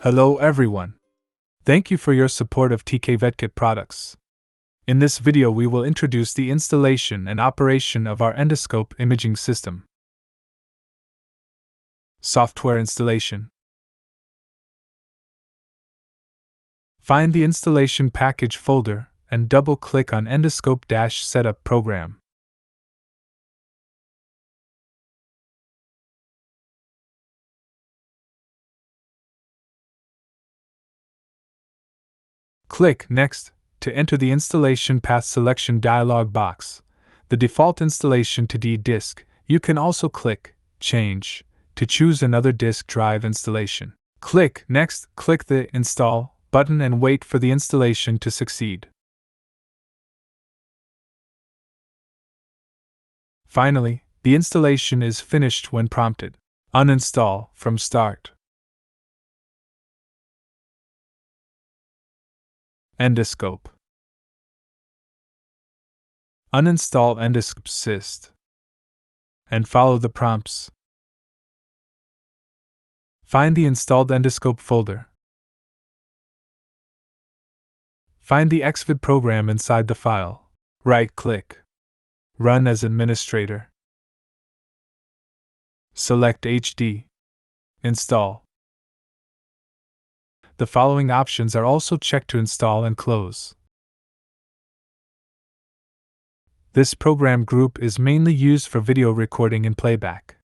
Hello everyone. Thank you for your support of VETKIT products. In this video we will introduce the installation and operation of our endoscope imaging system. Software installation. Find the installation package folder and double-click on Endoscope-Setup Program. Click Next to enter the installation path selection dialog box. The default installation to D disk. You can also click Change to choose another disk drive installation. Click Next, click the Install button and wait for the installation to succeed. Finally, the installation is finished when prompted. Uninstall from start. Endoscope. Uninstall Endoscope Syst and follow the prompts. Find the installed endoscope folder. Find the VETKIT program inside the file. Right-click. Run as administrator. Select HD. Install. The following options are also checked to install and close. This program group is mainly used for video recording and playback.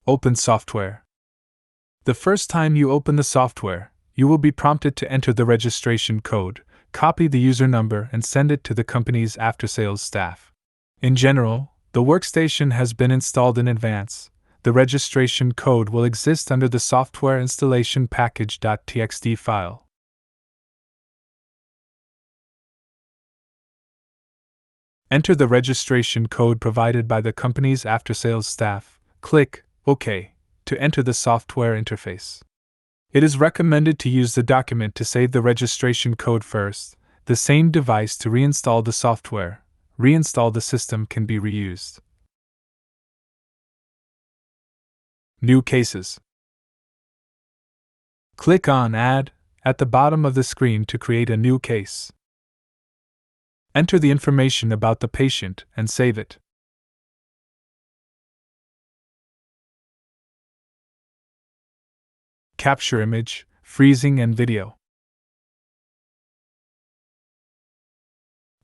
Open software. The first time you open the software, you will be prompted to enter the registration code, copy the user number and send it to the company's after-sales staff. In general, the workstation has been installed in advance. The registration code will exist under the software installation package.txt file. Enter the registration code provided by the company's after-sales staff. Click OK to enter the software interface. It is recommended to use the document to save the registration code first, the same device to reinstall the software. Reinstall the system can be reused. New cases. Click on Add at the bottom of the screen to create a new case. Enter the information about the patient and save it. Capture image, freezing and video.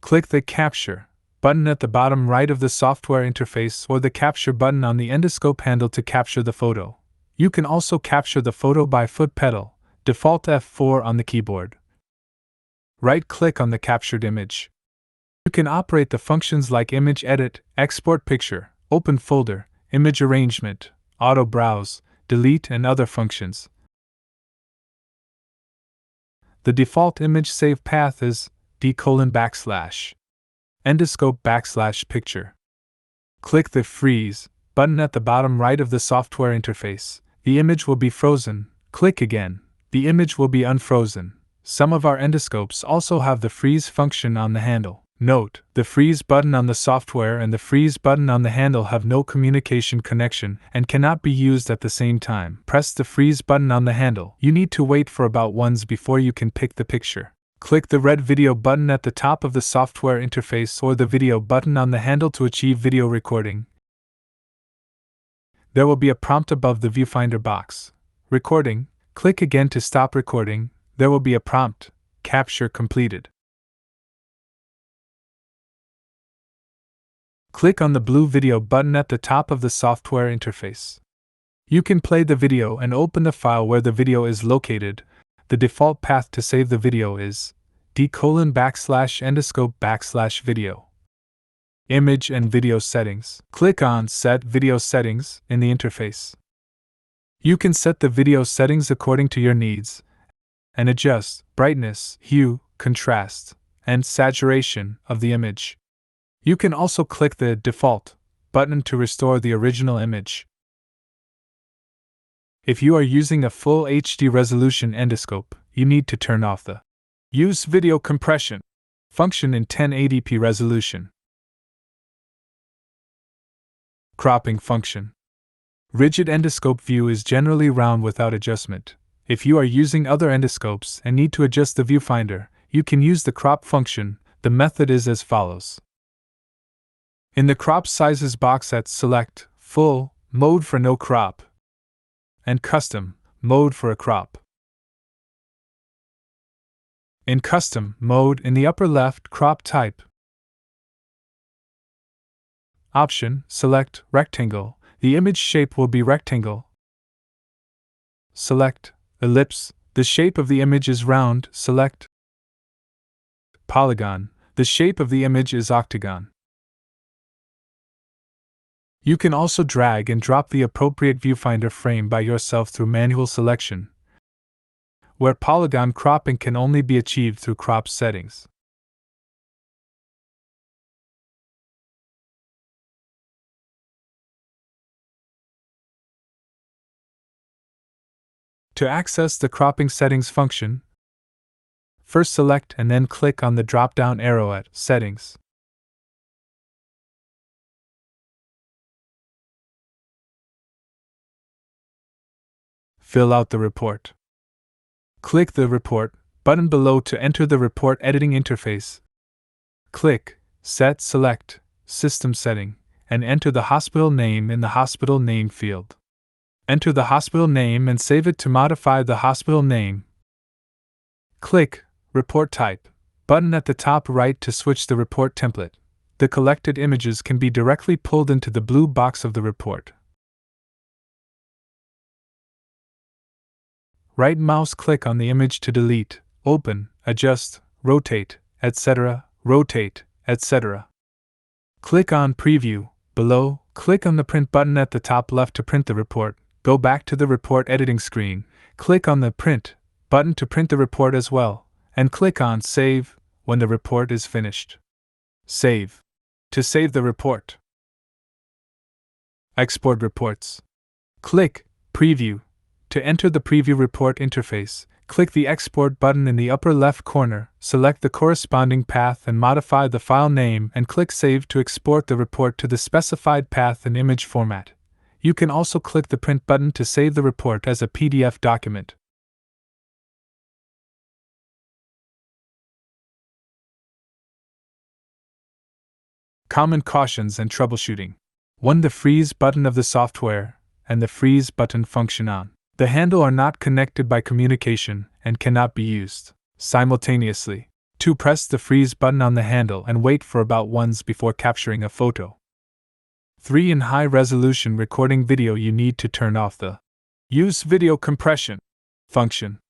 Click the Capture button at the bottom right of the software interface or the Capture button on the endoscope handle to capture the photo. You can also capture the photo by foot pedal, default F4 on the keyboard. Right-click on the captured image. You can operate the functions like Image Edit, Export Picture, Open Folder, Image Arrangement, Auto Browse, Delete and other functions. The default image save path is D:\endoscope\picture. Click the Freeze button at the bottom right of the software interface. The image will be frozen. Click again. The image will be unfrozen. Some of our endoscopes also have the freeze function on the handle. Note, the freeze button on the software and the freeze button on the handle have no communication connection and cannot be used at the same time. Press the freeze button on the handle. You need to wait for about once before you can pick the picture. Click the red video button at the top of the software interface or the video button on the handle to achieve video recording. There will be a prompt above the viewfinder box. Recording. Click again to stop recording. There will be a prompt. Capture completed. Click on the blue video button at the top of the software interface. You can play the video and open the file where the video is located. The default path to save the video is D:\endoscope\video. Image and video settings. Click on Set Video Settings in the interface. You can set the video settings according to your needs and adjust brightness, hue, contrast, and saturation of the image. You can also click the Default button to restore the original image. If you are using a full HD resolution endoscope, you need to turn off the Use Video Compression function in 1080p resolution. Cropping function. Rigid endoscope view is generally round without adjustment. If you are using other endoscopes and need to adjust the viewfinder, you can use the crop function. The method is as follows. In the crop sizes box at select Full mode for no crop and Custom mode for a crop. In Custom mode, in the upper left, crop type option, select Rectangle. The image shape will be rectangle. Select Ellipse. The shape of the image is round. Select Polygon. The shape of the image is octagon. You can also drag and drop the appropriate viewfinder frame by yourself through manual selection, where polygon cropping can only be achieved through crop settings. To access the cropping settings function, first select and then click on the drop-down arrow at Settings. Fill out the report. Click the Report button below to enter the report editing interface. Click Select System Setting, and enter the hospital name in the hospital name field. Enter the hospital name and save it to modify the hospital name. Click Report Type button at the top right to switch the report template. The collected images can be directly pulled into the blue box of the report. Right mouse click on the image to delete, open, adjust, rotate, etc. Rotate, etc. Click on Preview. Below, click on the Print button at the top left to print the report. Go back to the report editing screen, click on the Print button to print the report as well, and click on Save when the report is finished. Save. To save the report. Export reports. Click Preview. To enter the Preview Report interface, click the Export button in the upper left corner, select the corresponding path and modify the file name and click Save to export the report to the specified path and image format. You can also click the Print button to save the report as a PDF document. Common cautions and troubleshooting. 1. The freeze button of the software and the freeze button function on the handle are not connected by communication and cannot be used simultaneously. 2. Press the freeze button on the handle and wait for about once before capturing a photo. 3. In high-resolution recording video you need to turn off the Use Video Compression function.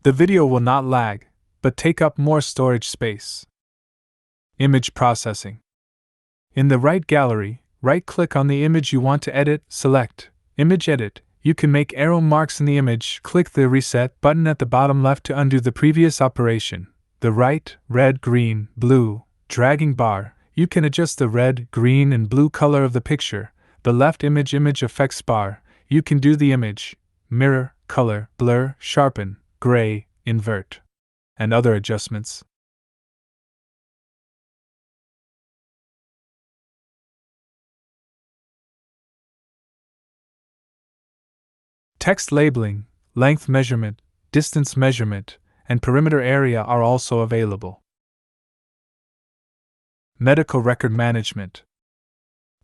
The video will not lag, but take up more storage space. Image processing. In the right gallery, right-click on the image you want to edit, select Image Edit. You can make arrow marks in the image, click the Reset button at the bottom left to undo the previous operation. The right, red, green, blue, dragging bar, you can adjust the red, green, and blue color of the picture. The left image effects bar, you can do the image, mirror, color, blur, sharpen, gray, invert, and other adjustments. Text labeling, length measurement, distance measurement, and perimeter area are also available. Medical record management.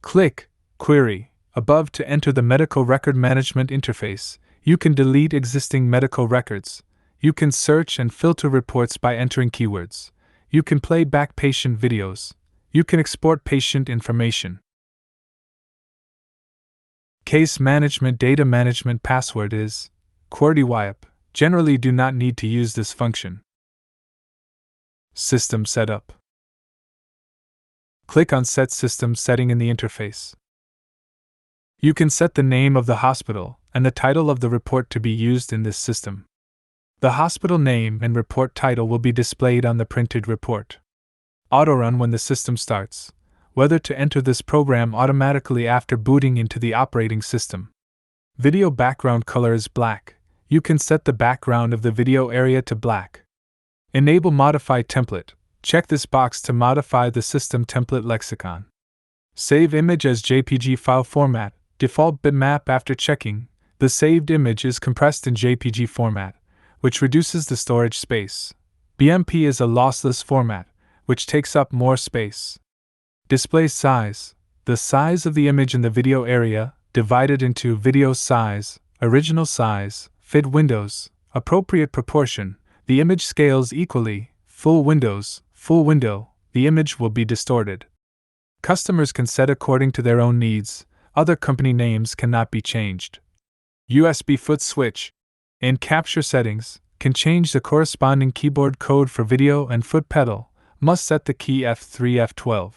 Click Query above to enter the medical record management interface. You can delete existing medical records. You can search and filter reports by entering keywords. You can play back patient videos. You can export patient information. Case management data management password is QWERTY. Generally do not need to use this function. System setup. Click on Set System Setting in the interface. You can set the name of the hospital and the title of the report to be used in this system. The hospital name and report title will be displayed on the printed report. Autorun when the system starts. Whether to enter this program automatically after booting into the operating system. Video background color is black. You can set the background of the video area to black. Enable Modify Template. Check this box to modify the system template lexicon. Save image as JPG file format, default bitmap. After checking, the saved image is compressed in JPG format, which reduces the storage space. BMP is a lossless format, which takes up more space. Display size. The size of the image in the video area, divided into video size, original size, fit windows, appropriate proportion. The image scales equally, full windows, full window, the image will be distorted. Customers can set according to their own needs, other company names cannot be changed. USB foot switch. In capture settings, can change the corresponding keyboard code for video and foot pedal, must set the key F3 F12.